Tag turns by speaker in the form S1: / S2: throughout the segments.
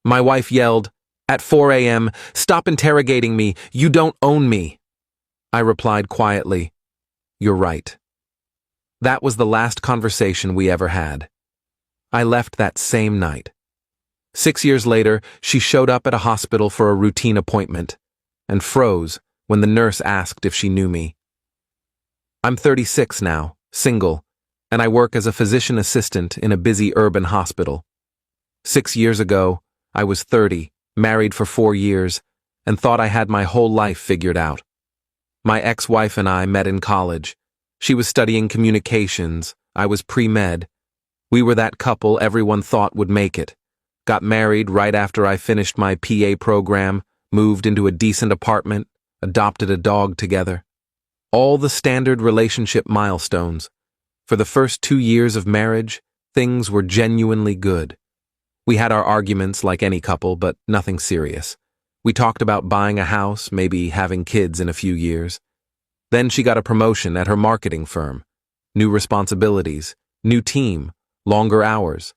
S1: My wife yelled, at 4 a.m., "Stop interrogating me, you don't own me." I replied quietly, "You're right." That was the last conversation we ever had. I left that same night. 6 years later, she showed up at a hospital for a routine appointment and froze when the nurse asked if she knew me. I'm 36 now, single, and I work as a physician assistant in a busy urban hospital. 6 years ago, I was 30, married for 4 years, and thought I had my whole life figured out. My ex-wife and I met in college. She was studying communications, I was pre-med. We were that couple everyone thought would make it. Got married right after I finished my PA program, moved into a decent apartment, adopted a dog together. All the standard relationship milestones. For the first 2 years of marriage, things were genuinely good. We had our arguments like any couple, but nothing serious. We talked about buying a house, maybe having kids in a few years. Then she got a promotion at her marketing firm. New responsibilities, new team, longer hours.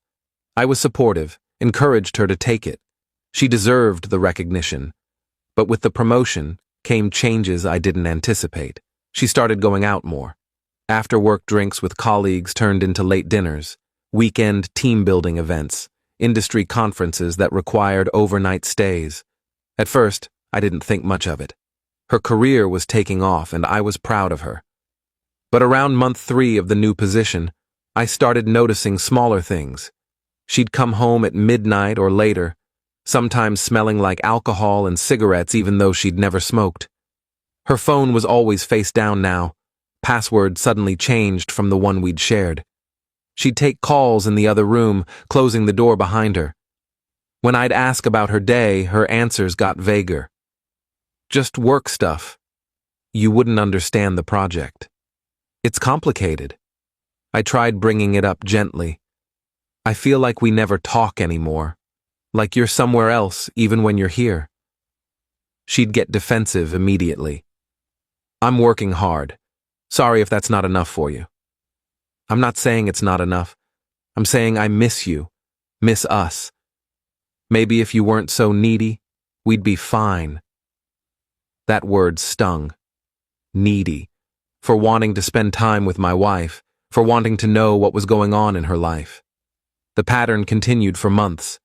S1: I was supportive, encouraged her to take it. She deserved the recognition. But with the promotion came changes I didn't anticipate. She started going out more. After-work drinks with colleagues turned into late dinners, weekend team-building events, industry conferences that required overnight stays. At first, I didn't think much of it. Her career was taking off and I was proud of her. But around month 3 of the new position, I started noticing smaller things. She'd come home at midnight or later, sometimes smelling like alcohol and cigarettes even though she'd never smoked. Her phone was always face down now. Password suddenly changed from the one we'd shared. She'd take calls in the other room, closing the door behind her. When I'd ask about her day, her answers got vaguer. Just work stuff. You wouldn't understand the project. It's complicated. I tried bringing it up gently. I feel like we never talk anymore. Like you're somewhere else even when you're here. She'd get defensive immediately. I'm working hard. Sorry if that's not enough for you. I'm not saying it's not enough. I'm saying I miss you. Miss us. Maybe if you weren't so needy, we'd be fine. That word stung. Needy. For wanting to spend time with my wife, for wanting to know what was going on in her life. The pattern continued for months.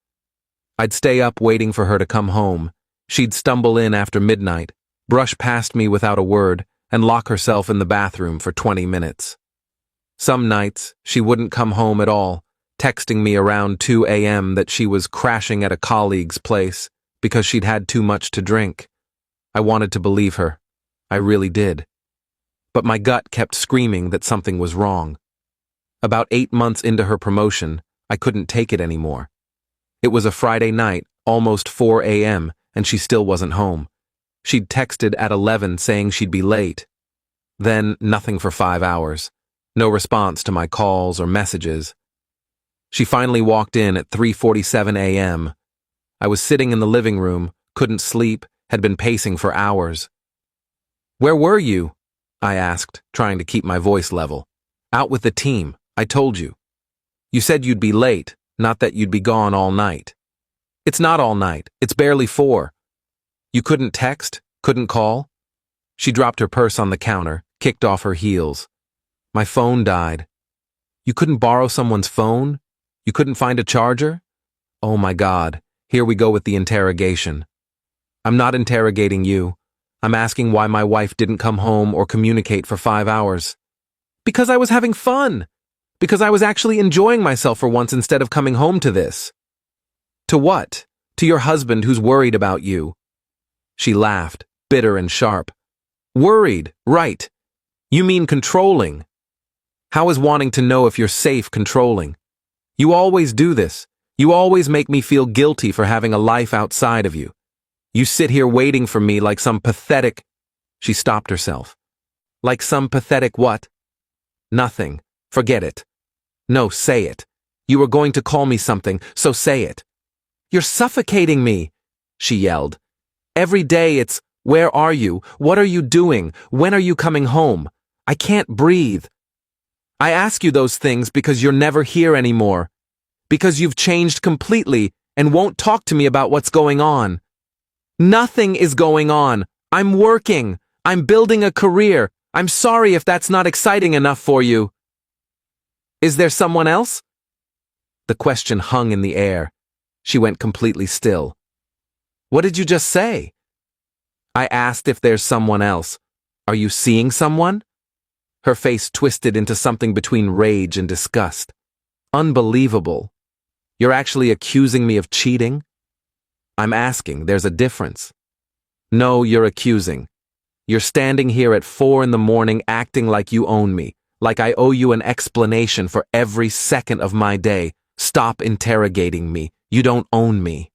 S1: I'd stay up waiting for her to come home. She'd stumble in after midnight, brush past me without a word, and lock herself in the bathroom for 20 minutes. Some nights, she wouldn't come home at all, texting me around 2 a.m. that she was crashing at a colleague's place because she'd had too much to drink. I wanted to believe her. I really did. But my gut kept screaming that something was wrong. About 8 months into her promotion, I couldn't take it anymore. It was a Friday night, almost 4 a.m., and she still wasn't home. She'd texted at 11 saying she'd be late. Then nothing for 5 hours. No response to my calls or messages. She finally walked in at 3:47 a.m. I was sitting in the living room, couldn't sleep, had been pacing for hours. "Where were you?" I asked, trying to keep my voice level. "Out with the team, I told you. You said you'd be late, not that you'd be gone all night." "It's not all night, it's barely 4. You couldn't text, couldn't call?" She dropped her purse on the counter, kicked off her heels. "My phone died." "You couldn't borrow someone's phone? You couldn't find a charger?" Oh my God, here we go with the interrogation. "I'm not interrogating you. I'm asking why my wife didn't come home or communicate for 5 hours." "Because I was having fun. Because I was actually enjoying myself for once instead of coming home to this." "To what? To your husband who's worried about you." She laughed, bitter and sharp. "Worried, right. You mean controlling. How is wanting to know if you're safe controlling? You always do this. You always make me feel guilty for having a life outside of you. You sit here waiting for me like some pathetic—" She stopped herself. "Like some pathetic what?" "Nothing. Forget it." "No, say it. You were going to call me something, so say it." "You're suffocating me," she yelled. "Every day it's, 'Where are you? What are you doing? When are you coming home?' I can't breathe. I ask you those things because you're never here anymore. Because you've changed completely, and won't talk to me about what's going on. Nothing is going on. I'm working. I'm building a career. I'm sorry if that's not exciting enough for you. Is there someone else? The question hung in the air. She went completely still. What did you just say? I asked if there's someone else. Are you seeing someone? Her face twisted into something between rage and disgust. Unbelievable. You're actually accusing me of cheating? I'm asking, there's a difference. No, you're accusing. You're standing here at 4 a.m. acting like you own me, like I owe you an explanation for every second of my day. Stop interrogating me. You don't own me.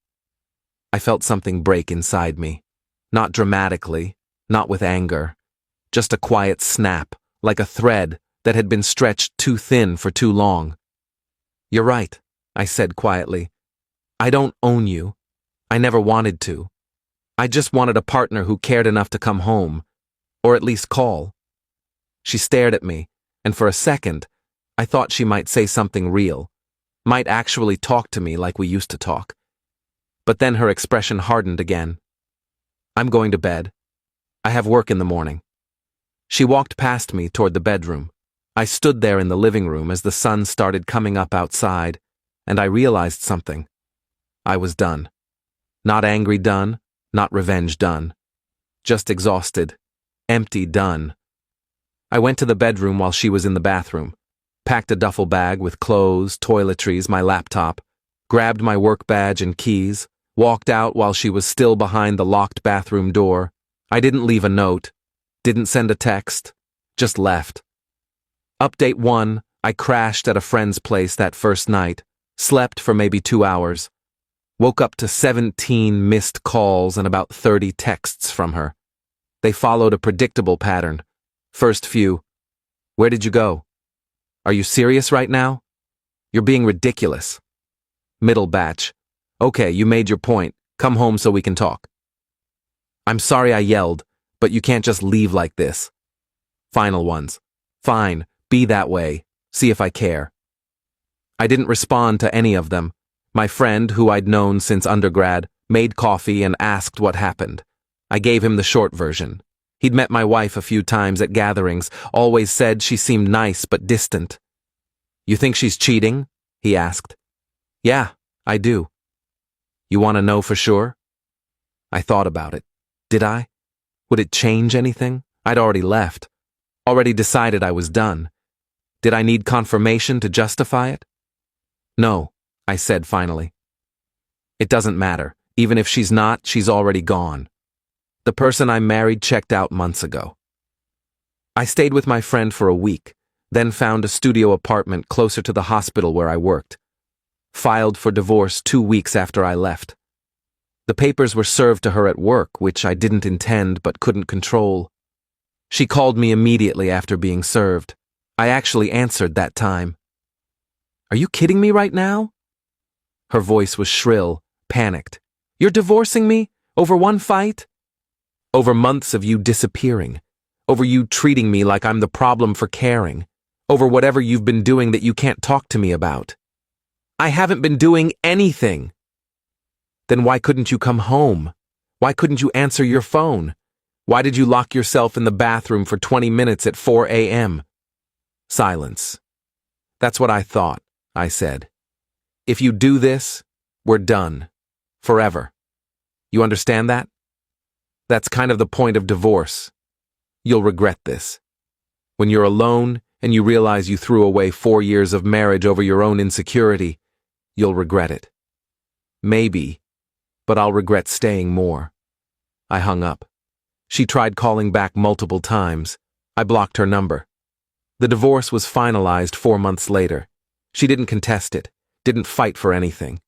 S1: I felt something break inside me. Not dramatically, not with anger. Just a quiet snap, like a thread that had been stretched too thin for too long. You're right, I said quietly. I don't own you. I never wanted to. I just wanted a partner who cared enough to come home, or at least call. She stared at me, and for a second, I thought she might say something real, might actually talk to me like we used to talk. But then her expression hardened again. I'm going to bed. I have work in the morning. She walked past me toward the bedroom. I stood there in the living room as the sun started coming up outside, and I realized something. I was done. Not angry done, not revenge done. Just exhausted, empty done. I went to the bedroom while she was in the bathroom, packed a duffel bag with clothes, toiletries, my laptop, grabbed my work badge and keys, walked out while she was still behind the locked bathroom door. I didn't leave a note, didn't send a text, just left. Update 1, I crashed at a friend's place that first night, slept for maybe 2 hours. Woke up to 17 missed calls and about 30 texts from her. They followed a predictable pattern. First few, where did you go? Are you serious right now? You're being ridiculous. Middle batch, okay, you made your point. Come home so we can talk. I'm sorry I yelled, but you can't just leave like this. Final ones, fine, be that way, see if I care. I didn't respond to any of them. My friend, who I'd known since undergrad, made coffee and asked what happened. I gave him the short version. He'd met my wife a few times at gatherings, always said she seemed nice but distant. You think she's cheating? He asked. Yeah, I do. You want to know for sure? I thought about it. Did I? Would it change anything? I'd already left. Already decided I was done. Did I need confirmation to justify it? No. I said finally. It doesn't matter. Even if she's not, she's already gone. The person I married checked out months ago. I stayed with my friend for a week, then found a studio apartment closer to the hospital where I worked. Filed for divorce 2 weeks after I left. The papers were served to her at work, which I didn't intend but couldn't control. She called me immediately after being served. I actually answered that time. Are you kidding me right now? Her voice was shrill, panicked. You're divorcing me? Over one fight? Over months of you disappearing. Over you treating me like I'm the problem for caring. Over whatever you've been doing that you can't talk to me about. I haven't been doing anything. Then why couldn't you come home? Why couldn't you answer your phone? Why did you lock yourself in the bathroom for 20 minutes at 4 a.m.? Silence. That's what I thought, I said. If you do this, we're done. Forever. You understand that? That's kind of the point of divorce. You'll regret this. When you're alone and you realize you threw away 4 years of marriage over your own insecurity, you'll regret it. Maybe, but I'll regret staying more. I hung up. She tried calling back multiple times. I blocked her number. The divorce was finalized 4 months later. She didn't contest it. Didn't fight for anything.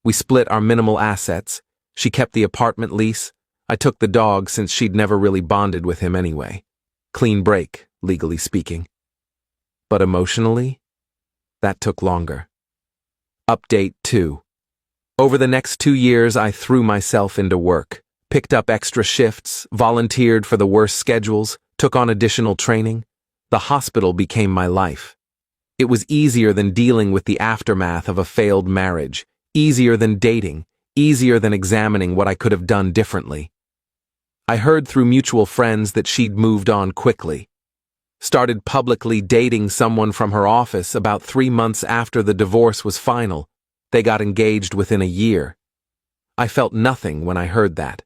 S1: We split our minimal assets. She kept the apartment lease. I took the dog since she'd never really bonded with him anyway. Clean break, legally speaking. But emotionally, that took longer. Update 2. Over the next 2 years, I threw myself into work, picked up extra shifts, volunteered for the worst schedules, took on additional training. The hospital became my life. It was easier than dealing with the aftermath of a failed marriage, Easier than dating, easier than examining what I could have done differently. I heard through mutual friends that she'd moved on quickly. Started publicly dating someone from her office about 3 months after the divorce was final. They got engaged within a year. I felt nothing when I heard that.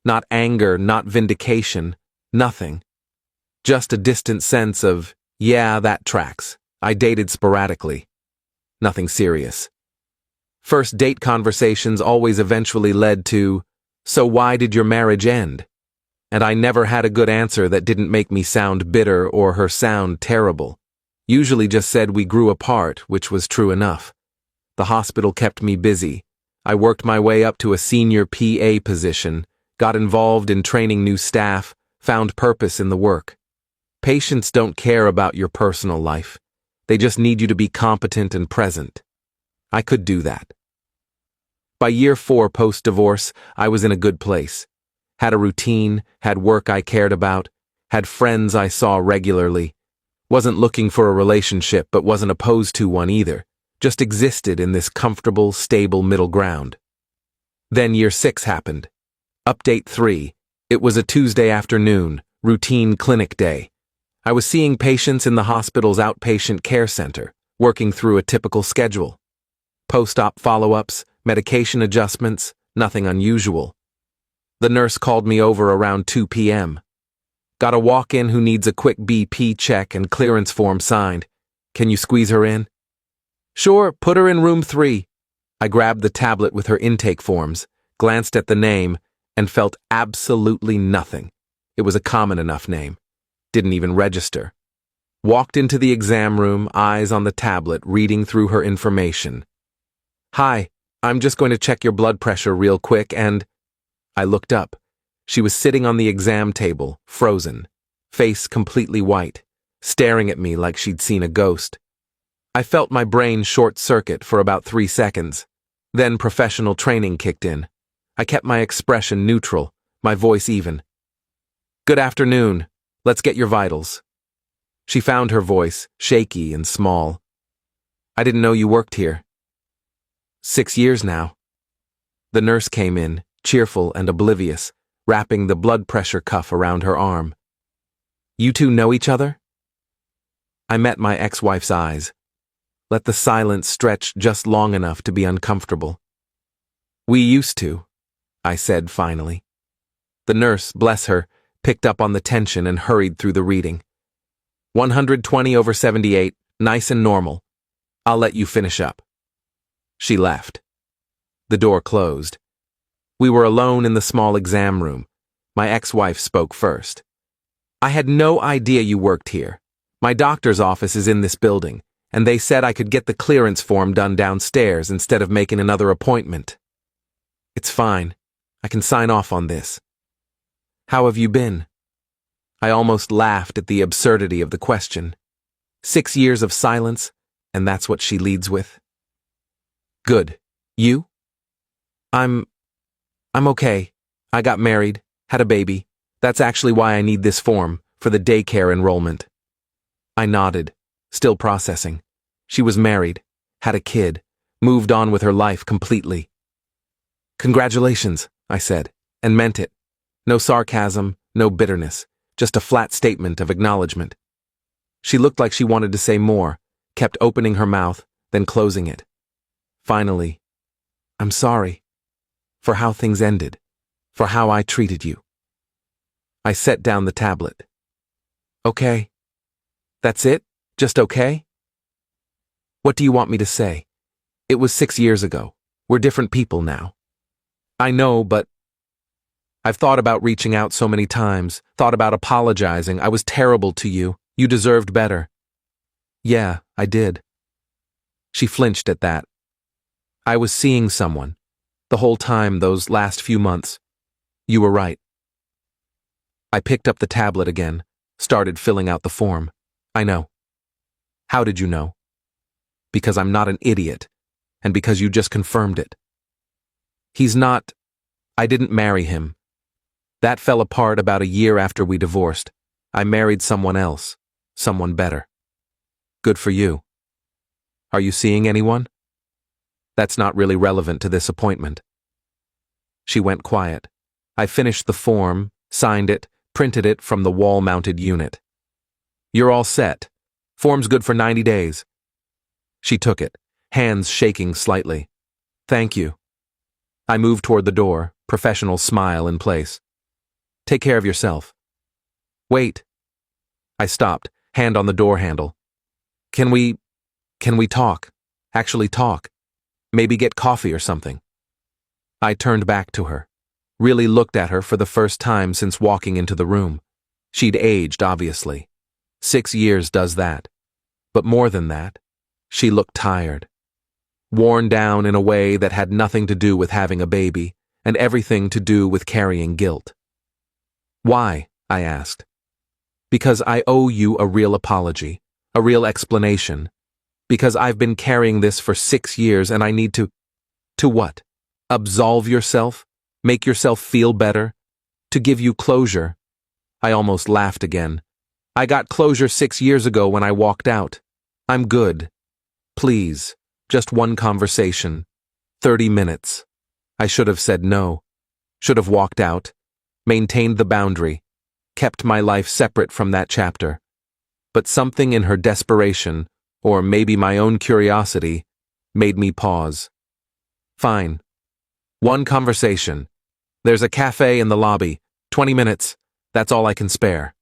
S1: Not anger, not vindication, nothing. Just a distant sense of, yeah, that tracks. I dated sporadically. Nothing serious. First date conversations always eventually led to, so why did your marriage end? And I never had a good answer that didn't make me sound bitter or her sound terrible. Usually just said we grew apart, which was true enough. The hospital kept me busy. I worked my way up to a senior PA position, got involved in training new staff, found purpose in the work. Patients don't care about your personal life. They just need you to be competent and present. I could do that. By year 4 post-divorce, I was in a good place. Had a routine, had work I cared about, had friends I saw regularly. Wasn't looking for a relationship, but wasn't opposed to one either. Just existed in this comfortable, stable middle ground. Then year 6 happened. Update 3. It was a Tuesday afternoon, routine clinic day. I was seeing patients in the hospital's outpatient care center, working through a typical schedule. Post-op follow-ups, medication adjustments, nothing unusual. The nurse called me over around 2 p.m. Got a walk-in who needs a quick BP check and clearance form signed. Can you squeeze her in? Sure, put her in room 3. I grabbed the tablet with her intake forms, glanced at the name, and felt absolutely nothing. It was a common enough name. Didn't even register. Walked into the exam room, eyes on the tablet, reading through her information. Hi, I'm just going to check your blood pressure real quick and... I looked up. She was sitting on the exam table, frozen, face completely white, staring at me like she'd seen a ghost. I felt my brain short-circuit for about 3 seconds. Then professional training kicked in. I kept my expression neutral, my voice even. Good afternoon. Let's get your vitals. She found her voice, shaky and small. I didn't know you worked here. 6 years now. The nurse came in, cheerful and oblivious, wrapping the blood pressure cuff around her arm. You two know each other? I met my ex-wife's eyes. Let the silence stretch just long enough to be uncomfortable. We used to, I said finally. The nurse, bless her, picked up on the tension and hurried through the reading. 120/78, nice and normal. I'll let you finish up. She left. The door closed. We were alone in the small exam room. My ex-wife spoke first. I had no idea you worked here. My doctor's office is in this building, and they said I could get the clearance form done downstairs instead of making another appointment. It's fine. I can sign off on this. How have you been? I almost laughed at the absurdity of the question. 6 years of silence, and that's what she leads with. Good. You? I'm okay. I got married, had a baby. That's actually why I need this form, for the daycare enrollment. I nodded, still processing. She was married, had a kid, moved on with her life completely. Congratulations, I said, and meant it. No sarcasm, no bitterness, just a flat statement of acknowledgement. She looked like she wanted to say more, kept opening her mouth, then closing it. Finally, I'm sorry. For how things ended. For how I treated you. I set down the tablet. Okay. That's it? Just okay? What do you want me to say? It was 6 years ago. We're different people now. I know, but I've thought about reaching out so many times, thought about apologizing. I was terrible to you. You deserved better. Yeah, I did. She flinched at that. I was seeing someone. The whole time, those last few months. You were right. I picked up the tablet again, started filling out the form. I know. How did you know? Because I'm not an idiot, and because you just confirmed it. He's not... I didn't marry him. That fell apart about a year after we divorced. I married someone else, someone better. Good for you. Are you seeing anyone? That's not really relevant to this appointment. She went quiet. I finished the form, signed it, printed it from the wall-mounted unit. You're all set. Form's good for 90 days. She took it, hands shaking slightly. Thank you. I moved toward the door, professional smile in place. Take care of yourself. Wait. I stopped, hand on the door handle. Can we talk? Actually talk? Maybe get coffee or something. I turned back to her, really looked at her for the first time since walking into the room. She'd aged, obviously. 6 years does that. But more than that, she looked tired. Worn down in a way that had nothing to do with having a baby, and everything to do with carrying guilt. Why? I asked. Because I owe you a real apology, a real explanation. Because I've been carrying this for 6 years and I need to... To what? Absolve yourself? Make yourself feel better? To give you closure? I almost laughed again. I got closure 6 years ago when I walked out. I'm good. Please, just one conversation. 30 minutes. I should have said no. Should have walked out. Maintained the boundary. Kept my life separate from that chapter. But something in her desperation, or maybe my own curiosity, made me pause. Fine. One conversation. There's a cafe in the lobby. 20 minutes. That's all I can spare.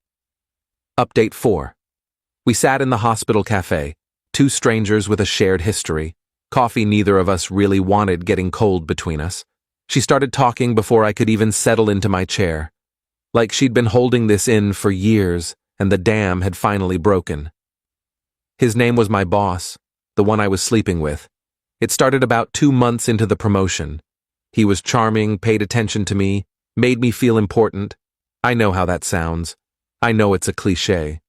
S1: Update 4. We sat in the hospital cafe, 2 strangers with a shared history. Coffee neither of us really wanted getting cold between us. She started talking before I could even settle into my chair. Like she'd been holding this in for years, and the dam had finally broken. His name was my boss, the one I was sleeping with. It started about 2 months into the promotion. He was charming, paid attention to me, made me feel important. I know how that sounds. I know it's a cliché.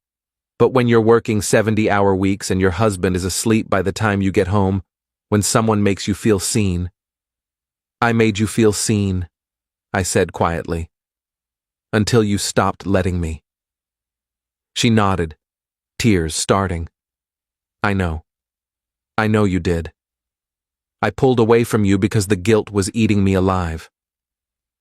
S1: But when you're working 70-hour weeks and your husband is asleep by the time you get home, when someone makes you feel seen. I made you feel seen, I said quietly. Until you stopped letting me. She nodded, tears starting. I know. I know you did. I pulled away from you because the guilt was eating me alive.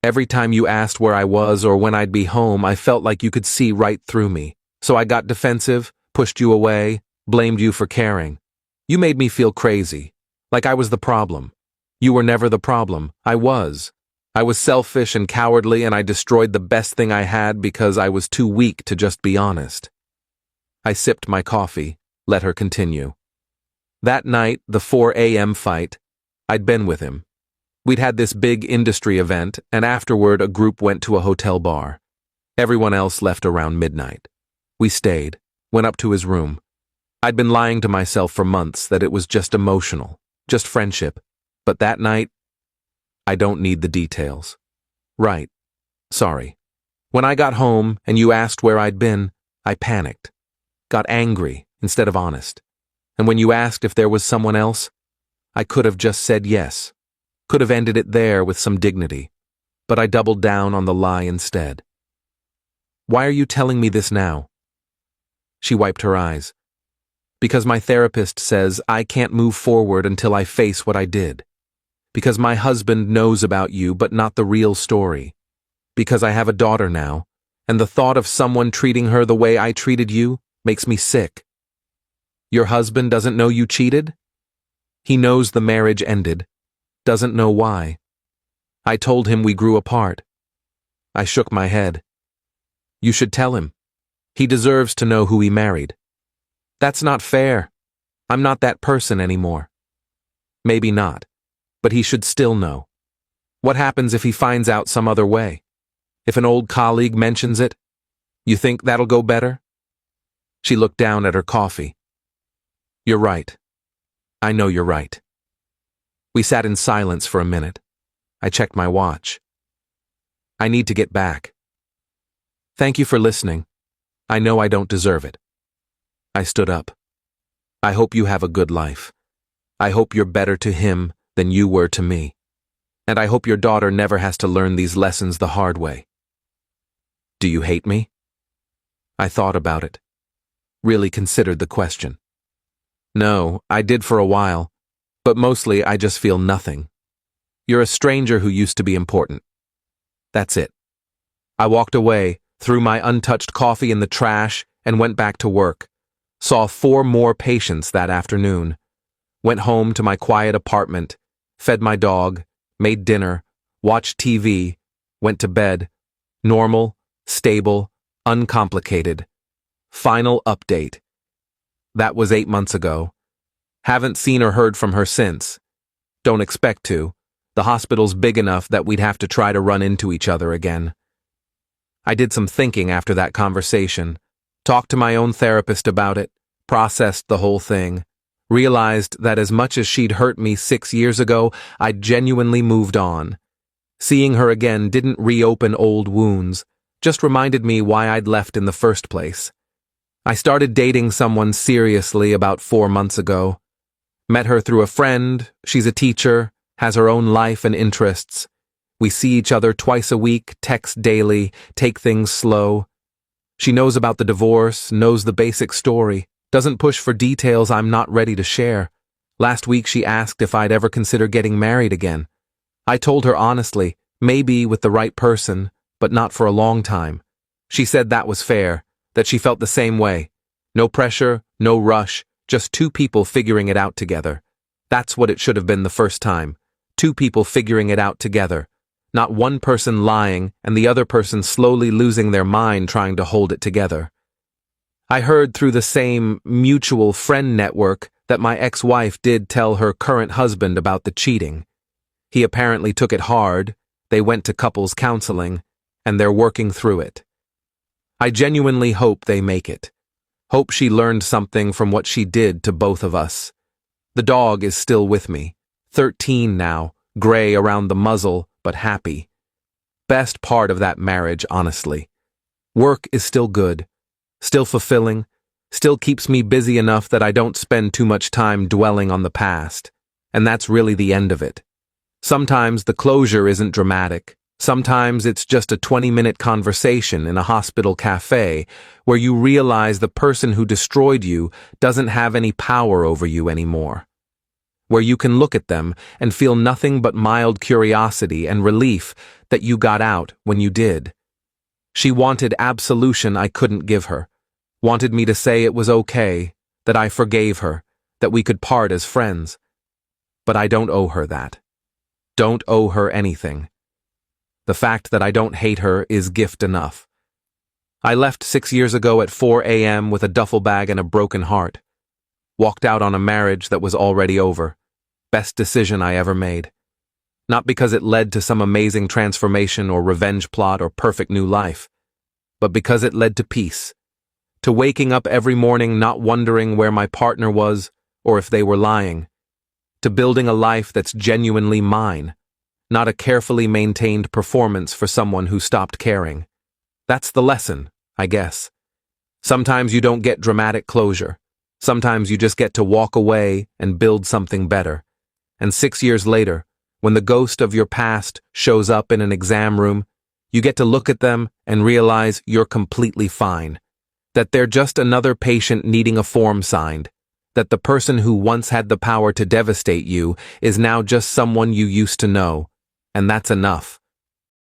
S1: Every time you asked where I was or when I'd be home, I felt like you could see right through me. So I got defensive, pushed you away, blamed you for caring. You made me feel crazy, like I was the problem. You were never the problem. I was. I was selfish and cowardly, and I destroyed the best thing I had because I was too weak to just be honest. I sipped my coffee, let her continue. That night, the 4 a.m. fight, I'd been with him. We'd had this big industry event, and afterward a group went to a hotel bar. Everyone else left around midnight. We stayed, went up to his room. I'd been lying to myself for months that it was just emotional, just friendship. But that night, I don't need the details. Right. Sorry. When I got home and you asked where I'd been, I panicked. Got angry instead of honest. And when you asked if there was someone else, I could have just said yes. Could have ended it there with some dignity. But I doubled down on the lie instead. Why are you telling me this now? She wiped her eyes. Because my therapist says I can't move forward until I face what I did. Because my husband knows about you but not the real story. Because I have a daughter now, and the thought of someone treating her the way I treated you makes me sick. Your husband doesn't know you cheated? He knows the marriage ended. Doesn't know why. I told him we grew apart. I shook my head. You should tell him. He deserves to know who he married. That's not fair. I'm not that person anymore. Maybe not, but he should still know. What happens if he finds out some other way? If an old colleague mentions it? You think that'll go better? She looked down at her coffee. You're right. I know you're right. We sat in silence for a minute. I checked my watch. I need to get back. Thank you for listening. I know I don't deserve it. I stood up. I hope you have a good life. I hope you're better to him than you were to me. And I hope your daughter never has to learn these lessons the hard way. Do you hate me? I thought about it. Really considered the question. No, I did for a while. But mostly, I just feel nothing. You're a stranger who used to be important. That's it. I walked away, threw my untouched coffee in the trash, and went back to work. Saw 4 more patients that afternoon. Went home to my quiet apartment, fed my dog, made dinner, watched TV, went to bed. Normal, stable, uncomplicated. Final update. That was 8 months ago. Haven't seen or heard from her since. Don't expect to. The hospital's big enough that we'd have to try to run into each other again. I did some thinking after that conversation, talked to my own therapist about it, processed the whole thing, realized that as much as she'd hurt me 6 years ago, I'd genuinely moved on. Seeing her again didn't reopen old wounds, just reminded me why I'd left in the first place. I started dating someone seriously about 4 months ago. Met her through a friend, she's a teacher, has her own life and interests. We see each other twice a week, text daily, take things slow. She knows about the divorce, knows the basic story, doesn't push for details I'm not ready to share. Last week she asked if I'd ever consider getting married again. I told her honestly, maybe with the right person, but not for a long time. She said that was fair, that she felt the same way. No pressure, no rush, just 2 people figuring it out together. That's what it should have been the first time. 2 people figuring it out together. Not one person lying and the other person slowly losing their mind trying to hold it together. I heard through the same mutual friend network that my ex-wife did tell her current husband about the cheating. He apparently took it hard, they went to couples counseling, and they're working through it. I genuinely hope they make it. Hope she learned something from what she did to both of us. The dog is still with me, 13 now, gray around the muzzle, but happy. Best part of that marriage, honestly. Work is still good, still fulfilling, still keeps me busy enough that I don't spend too much time dwelling on the past, and that's really the end of it. Sometimes the closure isn't dramatic. Sometimes it's just a 20-minute conversation in a hospital cafe where you realize the person who destroyed you doesn't have any power over you anymore. Where you can look at them and feel nothing but mild curiosity and relief that you got out when you did. She wanted absolution I couldn't give her, wanted me to say it was okay, that I forgave her, that we could part as friends. But I don't owe her that. Don't owe her anything. The fact that I don't hate her is gift enough. I left 6 years ago at 4 a.m. with a duffel bag and a broken heart. Walked out on a marriage that was already over. Best decision I ever made. Not because it led to some amazing transformation or revenge plot or perfect new life, but because it led to peace. To waking up every morning not wondering where my partner was or if they were lying. To building a life that's genuinely mine, not a carefully maintained performance for someone who stopped caring. That's the lesson, I guess. Sometimes you don't get dramatic closure. Sometimes you just get to walk away and build something better. And 6 years later, when the ghost of your past shows up in an exam room, you get to look at them and realize you're completely fine. That they're just another patient needing a form signed. That the person who once had the power to devastate you is now just someone you used to know. And that's enough.